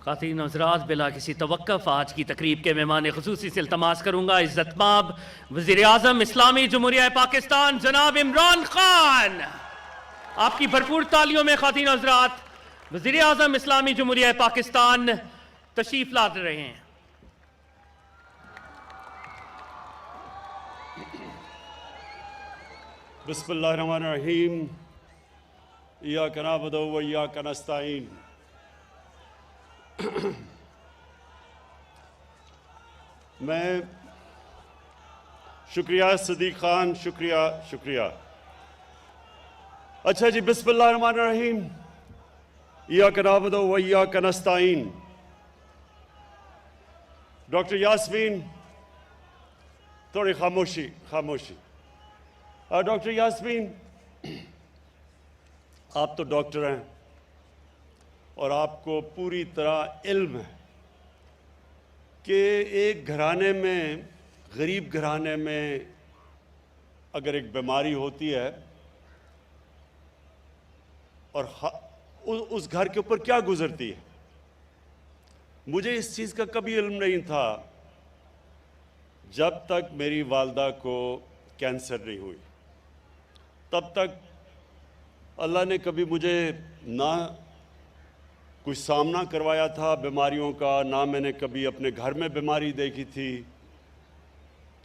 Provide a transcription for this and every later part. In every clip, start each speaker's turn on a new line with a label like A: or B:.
A: خواتین حضرات، بلا کسی توقف آج کی تقریب کے مہمان خصوصی سے التماس کروں گا عزت مآب وزیر اعظم اسلامی جمہوریہ پاکستان جناب عمران خان. آپ کی بھرپور تالیوں میں خواتین حضرات وزیر اعظم اسلامی جمہوریہ پاکستان تشریف لا رہے ہیں.
B: بسم اللہ الرحمن الرحیم. ایاک نعبد و ایاک نستعین. میں شکریہ صدیق خان، شکریہ. اچھا جی، بسم اللہ الرحمن الرحیم. ایاک نعبد و ایاک نستعین. ڈاکٹر یاسمین، تھوڑی خاموشی. ڈاکٹر یاسمین، آپ تو ڈاکٹر ہیں اور آپ کو پوری طرح علم ہے کہ ایک گھرانے میں، غریب گھرانے میں اگر ایک بیماری ہوتی ہے اور اس گھر کے اوپر کیا گزرتی ہے. مجھے اس چیز کا کبھی علم نہیں تھا جب تک میری والدہ کو کینسر نہیں ہوئی. تب تک اللہ نے کبھی مجھے نہ کچھ سامنا کروایا تھا بیماریوں کا، نہ میں نے کبھی اپنے گھر میں بیماری دیکھی تھی.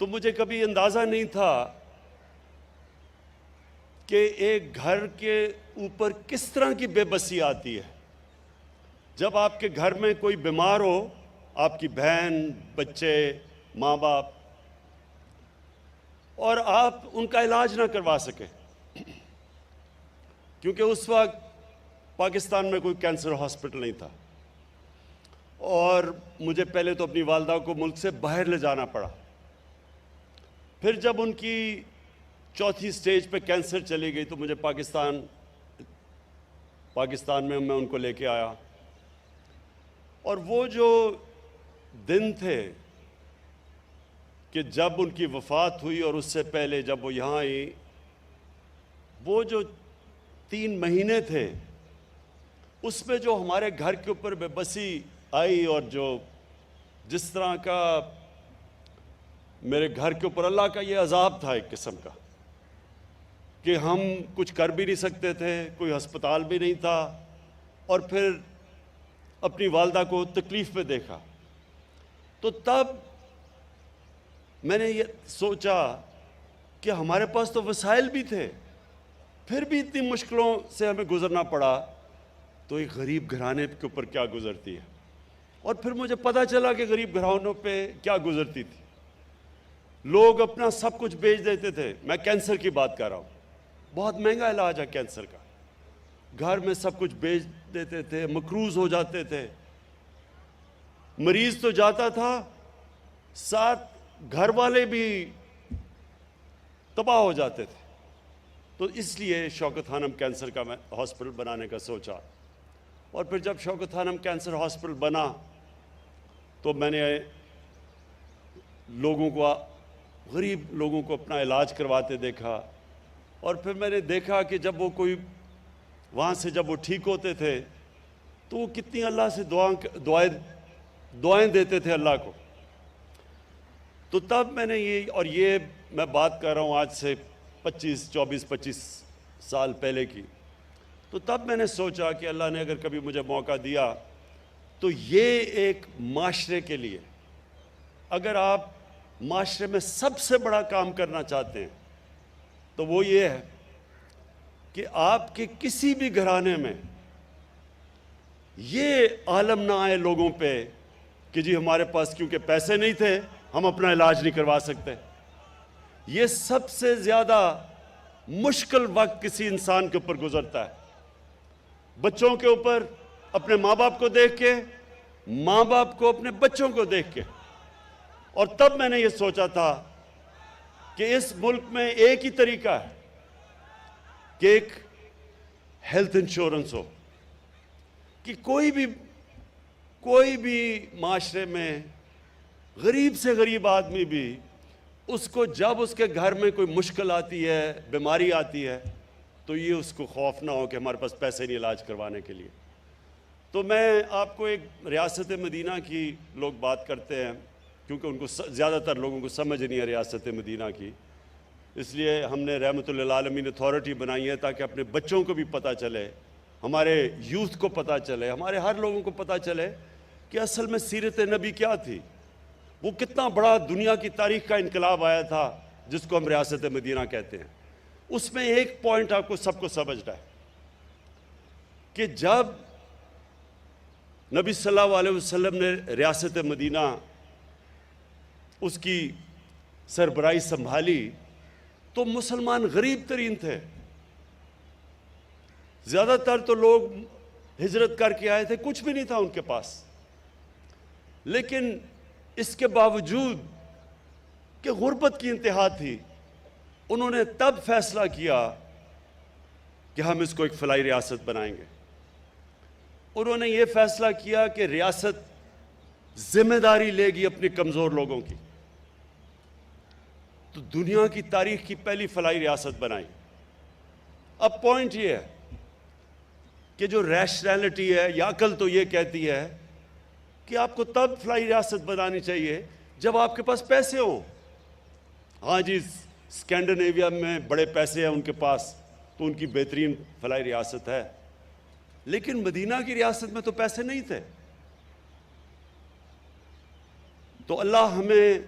B: تو مجھے کبھی اندازہ نہیں تھا کہ ایک گھر کے اوپر کس طرح کی بے بسی آتی ہے جب آپ کے گھر میں کوئی بیمار ہو، آپ کی بہن، بچے، ماں باپ، اور آپ ان کا علاج نہ کروا سکیں. کیونکہ اس وقت پاکستان میں کوئی کینسر ہاسپٹل نہیں تھا اور مجھے پہلے تو اپنی والدہ کو ملک سے باہر لے جانا پڑا. پھر جب ان کی چوتھی سٹیج پہ کینسر چلی گئی تو مجھے پاکستان میں ان کو لے کے آیا. اور وہ جو دن تھے کہ جب ان کی وفات ہوئی اور اس سے پہلے جب وہ یہاں آئی، وہ جو 3 مہینے تھے، اس میں جو ہمارے گھر کے اوپر بے بسی آئی اور جو جس طرح کا میرے گھر کے اوپر اللہ کا یہ عذاب تھا ایک قسم کا کہ ہم کچھ کر بھی نہیں سکتے تھے، کوئی ہسپتال بھی نہیں تھا، اور پھر اپنی والدہ کو تکلیف میں دیکھا. تو تب میں نے یہ سوچا کہ ہمارے پاس تو وسائل بھی تھے، پھر بھی اتنی مشکلوں سے ہمیں گزرنا پڑا، تو ایک غریب گھرانے کے اوپر کیا گزرتی ہے. اور پھر مجھے پتہ چلا کہ غریب گھرانوں پہ کیا گزرتی تھی. لوگ اپنا سب کچھ بیچ دیتے تھے. میں کینسر کی بات کر رہا ہوں. بہت مہنگا علاج ہے کینسر کا. گھر میں سب کچھ بیچ دیتے تھے، مقروض ہو جاتے تھے. مریض تو جاتا تھا، ساتھ گھر والے بھی تباہ ہو جاتے تھے. تو اس لیے شوکت خانم کینسر کا میں ہاسپٹل بنانے کا سوچا. اور پھر جب شوکت خانم کینسر ہاسپٹل بنا تو میں نے غریب لوگوں کو اپنا علاج کرواتے دیکھا. اور پھر میں نے دیکھا کہ جب وہ کوئی وہاں سے جب وہ ٹھیک ہوتے تھے تو وہ کتنی اللہ سے دعائیں دیتے تھے اللہ کو. تو تب میں نے یہ میں بات کر رہا ہوں آج سے 25 سال پہلے کی. تو تب میں نے سوچا کہ اللہ نے اگر کبھی مجھے موقع دیا تو یہ ایک معاشرے کے لیے، اگر آپ معاشرے میں سب سے بڑا کام کرنا چاہتے ہیں تو وہ یہ ہے کہ آپ کے کسی بھی گھرانے میں یہ عالم نہ آئے لوگوں پہ کہ جی ہمارے پاس کیونکہ پیسے نہیں تھے ہم اپنا علاج نہیں کروا سکتے. یہ سب سے زیادہ مشکل وقت کسی انسان کے اوپر گزرتا ہے. بچوں کے اوپر اپنے ماں باپ کو دیکھ کے، ماں باپ کو اپنے بچوں کو دیکھ کے. اور تب میں نے یہ سوچا تھا کہ اس ملک میں ایک ہی طریقہ ہے کہ ایک ہیلتھ انشورنس ہو، کہ کوئی بھی معاشرے میں غریب سے غریب آدمی بھی اس کو جب اس کے گھر میں کوئی مشکل آتی ہے، بیماری آتی ہے، تو یہ اس کو خوف نہ ہو کہ ہمارے پاس پیسے نہیں علاج کروانے کے لیے. تو میں آپ کو ایک ریاست مدینہ کی لوگ بات کرتے ہیں کیونکہ ان کو زیادہ تر لوگوں کو سمجھ نہیں ہے ریاست مدینہ کی، اس لیے ہم نے رحمت للعالمین اتھارٹی بنائی ہے تاکہ اپنے بچوں کو بھی پتہ چلے، ہمارے یوتھ کو پتہ چلے، ہمارے ہر لوگوں کو پتہ چلے کہ اصل میں سیرت نبی کیا تھی، وہ کتنا بڑا دنیا کی تاریخ کا انقلاب آیا تھا جس کو ہم ریاست مدینہ کہتے ہیں۔ اس میں ایک پوائنٹ آپ کو سب کو سمجھنا ہے کہ جب نبی صلی اللہ علیہ وسلم نے ریاست مدینہ اس کی سربراہی سنبھالی تو مسلمان غریب ترین تھے، زیادہ تر تو لوگ ہجرت کر کے آئے تھے، کچھ بھی نہیں تھا ان کے پاس، لیکن اس کے باوجود کہ غربت کی انتہا تھی، انہوں نے تب فیصلہ کیا کہ ہم اس کو ایک فلاحی ریاست بنائیں گے۔ انہوں نے یہ فیصلہ کیا کہ ریاست ذمہ داری لے گی اپنے کمزور لوگوں کی، تو دنیا کی تاریخ کی پہلی فلاحی ریاست بنائی۔ اب پوائنٹ یہ ہے کہ جو ریشنلٹی ہے یا عقل تو یہ کہتی ہے کہ آپ کو تب فلاحی ریاست بنانی چاہیے جب آپ کے پاس پیسے ہوں۔ ہاں جی، اسکینڈینیویا میں بڑے پیسے ہیں ان کے پاس تو ان کی بہترین فلاحی ریاست ہے، لیکن مدینہ کی ریاست میں تو پیسے نہیں تھے۔ تو اللہ ہمیں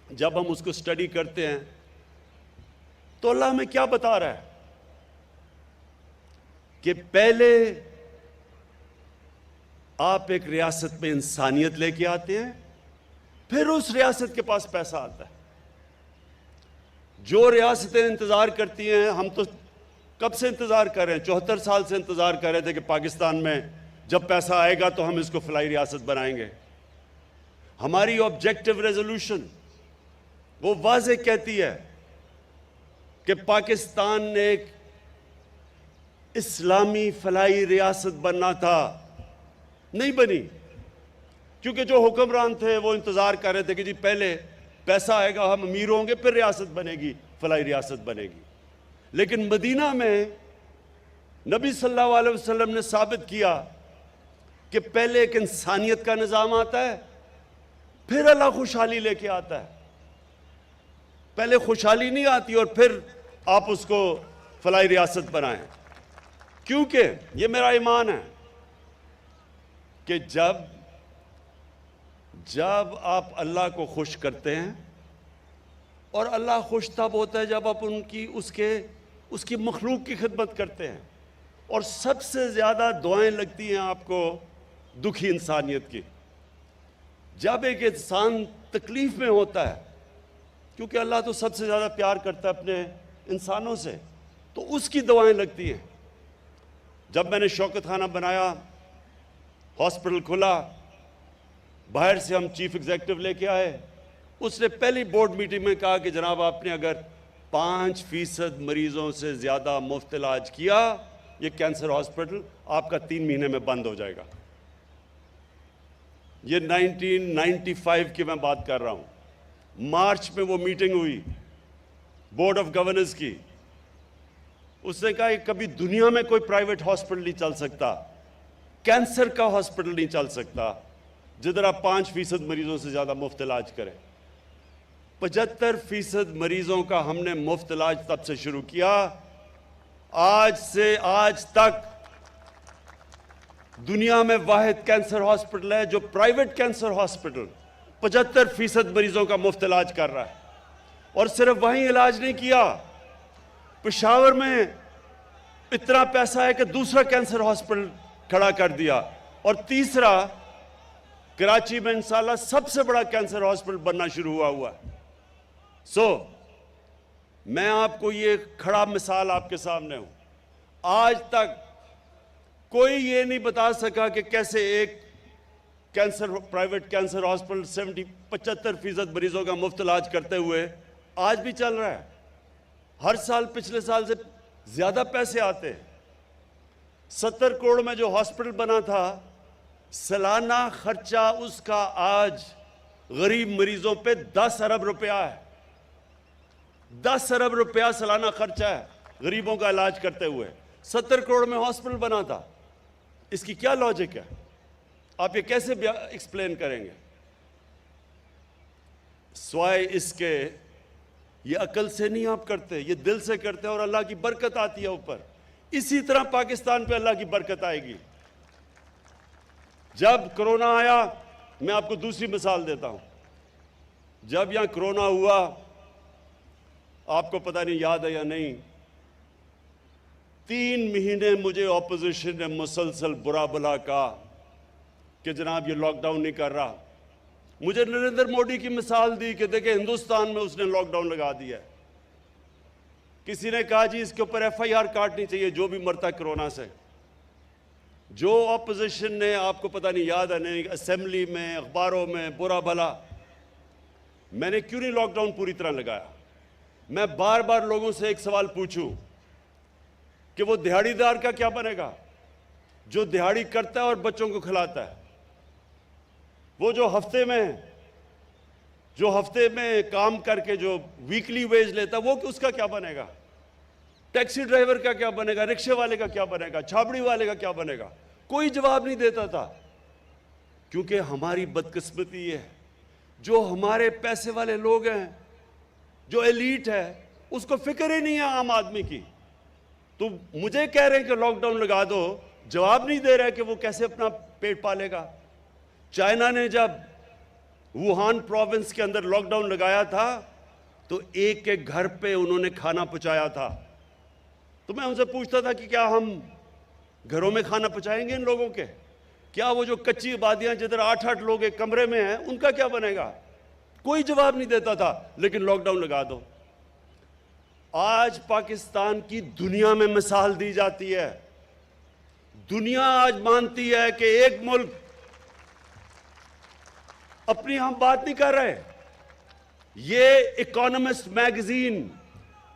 B: جب ہم اس کو سٹڈی کرتے ہیں تو اللہ ہمیں کیا بتا رہا ہے کہ پہلے آپ ایک ریاست میں انسانیت لے کے آتے ہیں، پھر اس ریاست کے پاس پیسہ آتا ہے۔ جو ریاستیں انتظار کرتی ہیں، ہم تو کب سے انتظار کر رہے ہیں، 74 سال سے انتظار کر رہے تھے کہ پاکستان میں جب پیسہ آئے گا تو ہم اس کو فلاحی ریاست بنائیں گے۔ ہماری آبجیکٹو ریزولوشن وہ واضح کہتی ہے کہ پاکستان نے ایک اسلامی فلاحی ریاست بننا تھا، نہیں بنی، کیونکہ جو حکمران تھے وہ انتظار کر رہے تھے کہ جی پہلے پیسہ آئے گا، ہم امیر ہوں گے، پھر ریاست بنے گی، فلاحی ریاست بنے گی۔ لیکن مدینہ میں نبی صلی اللہ علیہ وسلم نے ثابت کیا کہ پہلے ایک انسانیت کا نظام آتا ہے، پھر اللہ خوشحالی لے کے آتا ہے۔ پہلے خوشحالی نہیں آتی اور پھر آپ اس کو فلاحی ریاست بنائیں، کیونکہ یہ میرا ایمان ہے کہ جب آپ اللہ کو خوش کرتے ہیں، اور اللہ خوش تب ہوتا ہے جب آپ اس کی مخلوق کی خدمت کرتے ہیں، اور سب سے زیادہ دعائیں لگتی ہیں آپ کو دکھی انسانیت کی۔ جب ایک انسان تکلیف میں ہوتا ہے، کیونکہ اللہ تو سب سے زیادہ پیار کرتا ہے اپنے انسانوں سے، تو اس کی دعائیں لگتی ہیں۔ جب میں نے شوکت خانہ بنایا، ہاسپٹل کھلا، باہر سے ہم چیف ایگزیکٹو لے کے آئے، اس نے پہلی بورڈ میٹنگ میں کہا کہ جناب آپ نے اگر 5% مریضوں سے زیادہ مفت علاج کیا، یہ کینسر ہاسپٹل آپ کا 3 مہینے میں بند ہو جائے گا۔ یہ 1995 کی میں بات کر رہا ہوں۔ مارچ میں وہ میٹنگ ہوئی بورڈ آف گورننس کی، اس نے کہا کہ کبھی دنیا میں کوئی پرائیویٹ ہاسپٹل نہیں چل سکتا، کینسر کا ہاسپٹل نہیں چل سکتا جدھر آپ 5% مریضوں سے زیادہ مفت علاج کریں۔ 75% مریضوں کا ہم نے مفت علاج تب سے شروع کیا، آج سے آج تک دنیا میں واحد کینسر ہاسپٹل ہے جو پرائیویٹ کینسر ہاسپٹل 75% مریضوں کا مفت علاج کر رہا ہے۔ اور صرف وہیں علاج نہیں کیا، پشاور میں اتنا پیسہ ہے کہ دوسرا کینسر ہاسپٹل کھڑا کر دیا، اور تیسرا کراچی میں انشاءاللہ سب سے بڑا کینسر ہاسپٹل بننا شروع ہوا ہے۔ میں آپ کو یہ کھڑا مثال آپ کے سامنے ہوں، آج تک کوئی یہ نہیں بتا سکا کہ کیسے ایک پرائیویٹ کینسر ہاسپٹل 75% مریضوں کا مفت علاج کرتے ہوئے آج بھی چل رہا ہے۔ ہر سال پچھلے سال سے زیادہ پیسے آتے ہیں۔ 70 کروڑ میں جو ہاسپٹل بنا تھا، سالانہ خرچہ اس کا آج غریب مریضوں پہ 10 ارب روپیہ ہے۔ 10 ارب روپیہ سالانہ خرچہ ہے غریبوں کا علاج کرتے ہوئے۔ 70 کروڑ میں ہاسپٹل بنا تھا، اس کی کیا لاجک ہے؟ آپ یہ کیسے ایکسپلین کریں گے؟ سوائے اس کے یہ عقل سے نہیں آپ کرتے، یہ دل سے کرتے اور اللہ کی برکت آتی ہے اوپر. اسی طرح پاکستان پہ اللہ کی برکت آئے گی. جب کرونا آیا، میں آپ کو دوسری مثال دیتا ہوں. جب یہاں کرونا ہوا، آپ کو پتہ نہیں یاد ہے یا نہیں، 3 مہینے مجھے اپوزیشن نے مسلسل برا بلا کہا کہ جناب یہ لاک ڈاؤن نہیں کر رہا. مجھے نریندر مودی کی مثال دی کہ دیکھیں ہندوستان میں اس نے لاک ڈاؤن لگا دیا ہے. کسی نے کہا جی اس کے اوپر FIR کاٹنی چاہیے جو بھی مرتا ہے کرونا سے. جو اپوزیشن نے، آپ کو پتہ نہیں یاد ہے نہیں، اسمبلی میں، اخباروں میں برا بھلا. میں نے کیوں نہیں لاک ڈاؤن پوری طرح لگایا؟ میں بار بار لوگوں سے ایک سوال پوچھوں کہ وہ دہاڑی دار کا کیا بنے گا جو دہاڑی کرتا ہے اور بچوں کو کھلاتا ہے؟ وہ جو ہفتے میں کام کر کے جو ویکلی ویج لیتا ہے، وہ اس کا کیا بنے گا؟ ٹیکسی ڈرائیور کا کیا بنے گا؟ رکشے والے کا کیا بنے گا؟ چھابڑی والے کا کیا بنے گا؟ کوئی جواب نہیں دیتا تھا. کیونکہ ہماری بدقسمتی یہ ہے، جو ہمارے پیسے والے لوگ ہیں، جو ایلیٹ ہے، اس کو فکر ہی نہیں ہے عام آدمی کی. تو مجھے کہہ رہے ہیں کہ لاک ڈاؤن لگا دو، جواب نہیں دے رہا ہے کہ وہ کیسے اپنا پیٹ پالے گا. چائنا نے جب ووہان پروونس کے اندر لاک ڈاؤن لگایا تھا تو ایک ایک گھر پہ انہوں نے کھانا پہنچایا تھا. تو میں ان سے پوچھتا تھا کہ کیا ہم گھروں میں کھانا پہنچائیں گے ان لوگوں کے؟ کیا وہ جو کچی آبادیاں جدھر 8 لوگ ایک کمرے میں ہیں، ان کا کیا بنے گا؟ کوئی جواب نہیں دیتا تھا. لیکن لاک ڈاؤن لگا دو. آج پاکستان کی دنیا میں مثال دی جاتی ہے. دنیا آج مانتی ہے کہ ایک ملک، اپنی ہم بات نہیں کر رہے، یہ اکانومسٹ میگزین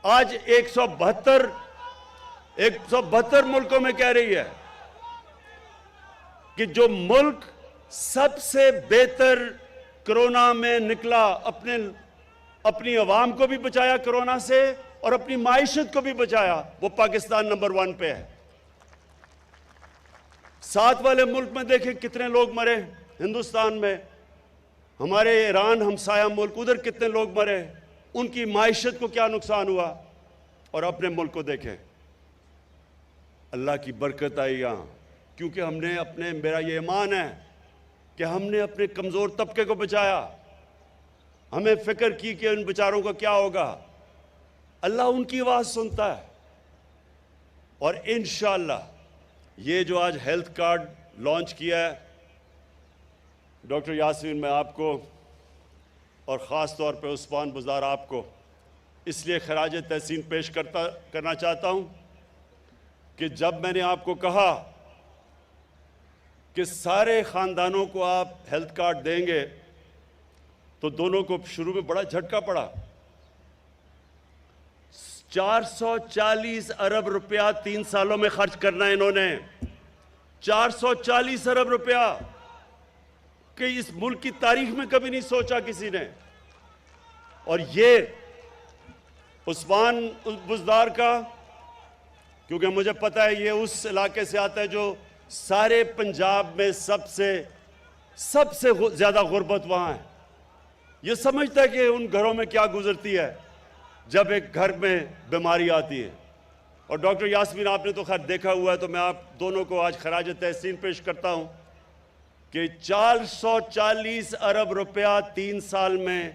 B: آج 172 ملکوں میں کہہ رہی ہے کہ جو ملک سب سے بہتر کرونا میں نکلا، اپنی عوام کو بھی بچایا کرونا سے اور اپنی معیشت کو بھی بچایا، وہ پاکستان نمبر 1 پہ ہے. 7 والے ملک میں دیکھیں کتنے لوگ مرے. ہندوستان میں، ہمارے ایران ہمسایہ ملک، ادھر کتنے لوگ مرے، ان کی معیشت کو کیا نقصان ہوا. اور اپنے ملک کو دیکھیں. اللہ کی برکت آئی یہاں کیونکہ ہم نے میرا یہ ایمان ہے کہ ہم نے اپنے کمزور طبقے کو بچایا. ہمیں فکر کی کہ ان بیچاروں کا کیا ہوگا. اللہ ان کی آواز سنتا ہے. اور انشاءاللہ یہ جو آج ہیلتھ کارڈ لانچ کیا ہے، ڈاکٹر یاسمین، میں آپ کو اور خاص طور پہ عثمان بزدار آپ کو اس لیے خراج تحسین پیش کرنا چاہتا ہوں کہ جب میں نے آپ کو کہا کہ سارے خاندانوں کو آپ ہیلتھ کارڈ دیں گے تو دونوں کو شروع میں بڑا جھٹکا پڑا. 440 ارب روپیہ 3 سالوں میں خرچ کرنا ہے انہوں نے. 440 ارب روپیہ کہ اس ملک کی تاریخ میں کبھی نہیں سوچا کسی نے. اور یہ عثمان بزدار کا، کیونکہ مجھے پتا ہے یہ اس علاقے سے آتا ہے جو سارے پنجاب میں سب سے زیادہ غربت وہاں ہے. یہ سمجھتا ہے کہ ان گھروں میں کیا گزرتی ہے جب ایک گھر میں بیماری آتی ہے. اور ڈاکٹر یاسمین، آپ نے تو خیر دیکھا ہوا ہے، تو میں آپ دونوں کو آج خراج تحسین پیش کرتا ہوں کہ 440 ارب روپیہ 3 سال میں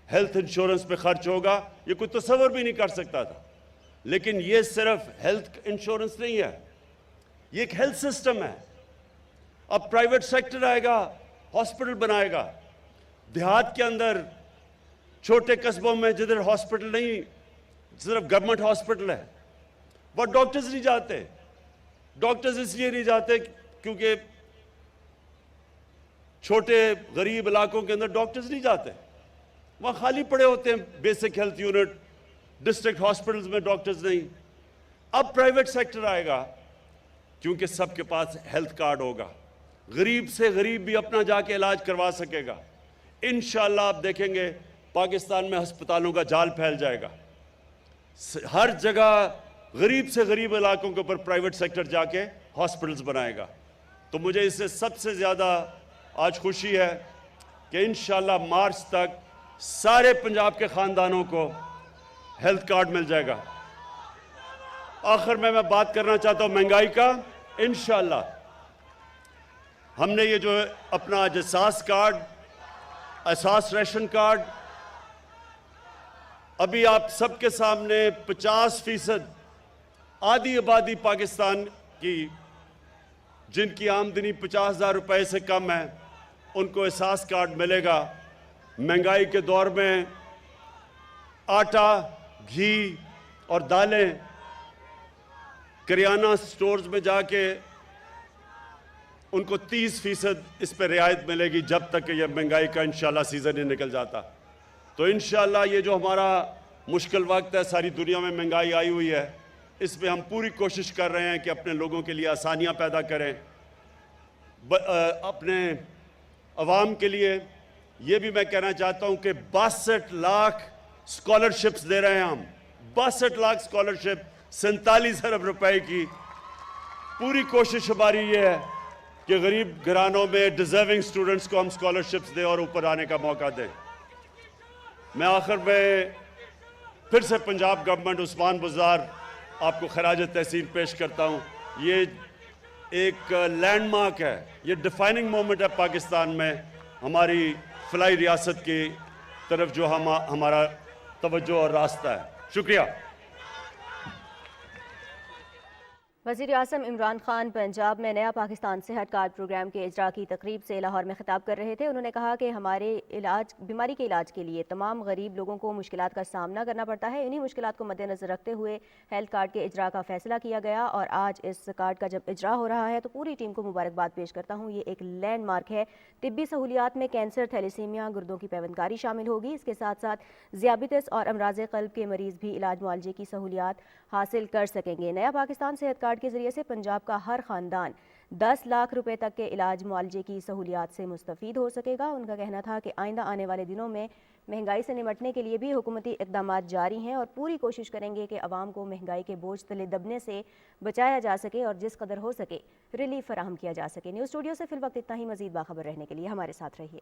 B: ہیلتھ انشورنس پہ خرچ ہوگا. یہ کوئی تصور بھی نہیں کر سکتا تھا. لیکن یہ صرف ہیلتھ انشورنس نہیں ہے، یہ ایک ہیلتھ سسٹم ہے. اب پرائیویٹ سیکٹر آئے گا، ہاسپٹل بنائے گا. دیہات کے اندر، چھوٹے قصبوں میں جدھر ہاسپٹل نہیں، صرف گورنمنٹ ہاسپٹل ہے، وہ ڈاکٹرز نہیں جاتے. ڈاکٹرز اس لیے نہیں جاتے کیونکہ چھوٹے غریب علاقوں کے اندر ڈاکٹرز نہیں جاتے، وہاں خالی پڑے ہوتے ہیں basic health unit. District hospitals میں ڈاکٹرز نہیں. اب پرائیویٹ سیکٹر آئے گا کیونکہ سب کے پاس ہیلتھ کارڈ ہوگا. غریب سے غریب بھی اپنا جا کے علاج کروا سکے گا. انشاءاللہ آپ دیکھیں گے پاکستان میں ہسپتالوں کا جال پھیل جائے گا. ہر جگہ غریب سے غریب علاقوں کے اوپر پرائیویٹ سیکٹر جا کے ہاسپٹلز بنائے گا. تو مجھے اس سے سب سے زیادہ آج خوشی ہے کہ انشاءاللہ مارچ تک سارے پنجاب کے خاندانوں کو ہیلتھ کارڈ مل جائے گا۔ آخر میں بات کرنا چاہتا ہوں مہنگائی کا۔ انشاءاللہ ہم نے یہ جو اپنا جساس کارڈ، اساس ریشن کارڈ، ابھی آپ سب کے سامنے 50% آدھی آبادی پاکستان کی جن کی آمدنی 50,000 روپے سے کم ہے ان کو اساس کارڈ ملے گا۔ مہنگائی کے دور میں آٹا، گھی اور دالیں کریانہ سٹورز میں جا کے ان کو 30% اس پہ رعایت ملے گی جب تک کہ یہ مہنگائی کا انشاءاللہ سیزن ہی نکل جاتا۔ تو انشاءاللہ یہ جو ہمارا مشکل وقت ہے، ساری دنیا میں مہنگائی آئی ہوئی ہے، اس میں ہم پوری کوشش کر رہے ہیں کہ اپنے لوگوں کے لیے آسانیاں پیدا کریں۔ اپنے عوام کے لیے یہ بھی میں کہنا چاہتا ہوں کہ 62 لاکھ اسکالرشپس دے رہے ہیں ہم، 62 لاکھ اسکالرشپ، 47 ارب روپے کی۔ پوری کوشش ہماری یہ ہے کہ غریب گھرانوں میں ڈیزرونگ سٹوڈنٹس کو ہم اسکالرشپس دیں اور اوپر آنے کا موقع دیں۔ میں آخر میں پھر سے پنجاب گورنمنٹ عثمان بزدار آپ کو خراج تحسین پیش کرتا ہوں۔ یہ ایک لینڈ مارک ہے، یہ ڈیفائننگ مومنٹ ہے پاکستان میں، ہماری فلاحی ریاست کی طرف جو ہمارا توجہ اور راستہ ہے۔ شکریہ۔
C: وزیر اعظم عمران خان پنجاب میں نیا پاکستان صحت کارڈ پروگرام کے اجرا کی تقریب سے لاہور میں خطاب کر رہے تھے۔ انہوں نے کہا کہ ہمارے بیماری کے علاج کے لیے تمام غریب لوگوں کو مشکلات کا سامنا کرنا پڑتا ہے۔ انہی مشکلات کو مد نظر رکھتے ہوئے ہیلتھ کارڈ کے اجرا کا فیصلہ کیا گیا اور آج اس کارڈ کا جب اجرا ہو رہا ہے تو پوری ٹیم کو مبارکباد پیش کرتا ہوں۔ یہ ایک لینڈ مارک ہے۔ طبی سہولیات میں کینسر، تھیلیسیمیا، گردوں کی پیوندکاری شامل ہوگی۔ اس کے ساتھ ساتھ ذیابیطس اور امراض قلب کے مریض بھی علاج معالجے کی سہولیات حاصل کر سکیں گے۔ نیا پاکستان صحت کارڈ کے ذریعے سے پنجاب کا ہر خاندان 10 لاکھ روپے تک کے علاج معالجے کی سہولیات سے مستفید ہو سکے گا۔ ان کا کہنا تھا کہ آئندہ آنے والے دنوں میں مہنگائی سے نمٹنے کے لیے بھی حکومتی اقدامات جاری ہیں اور پوری کوشش کریں گے کہ عوام کو مہنگائی کے بوجھ تلے دبنے سے بچایا جا سکے اور جس قدر ہو سکے ریلیف فراہم کیا جا سکے۔ نیوز اسٹوڈیو سے فی الوقت اتنا ہی۔ مزید باخبر رہنے کے لیے ہمارے ساتھ رہیے۔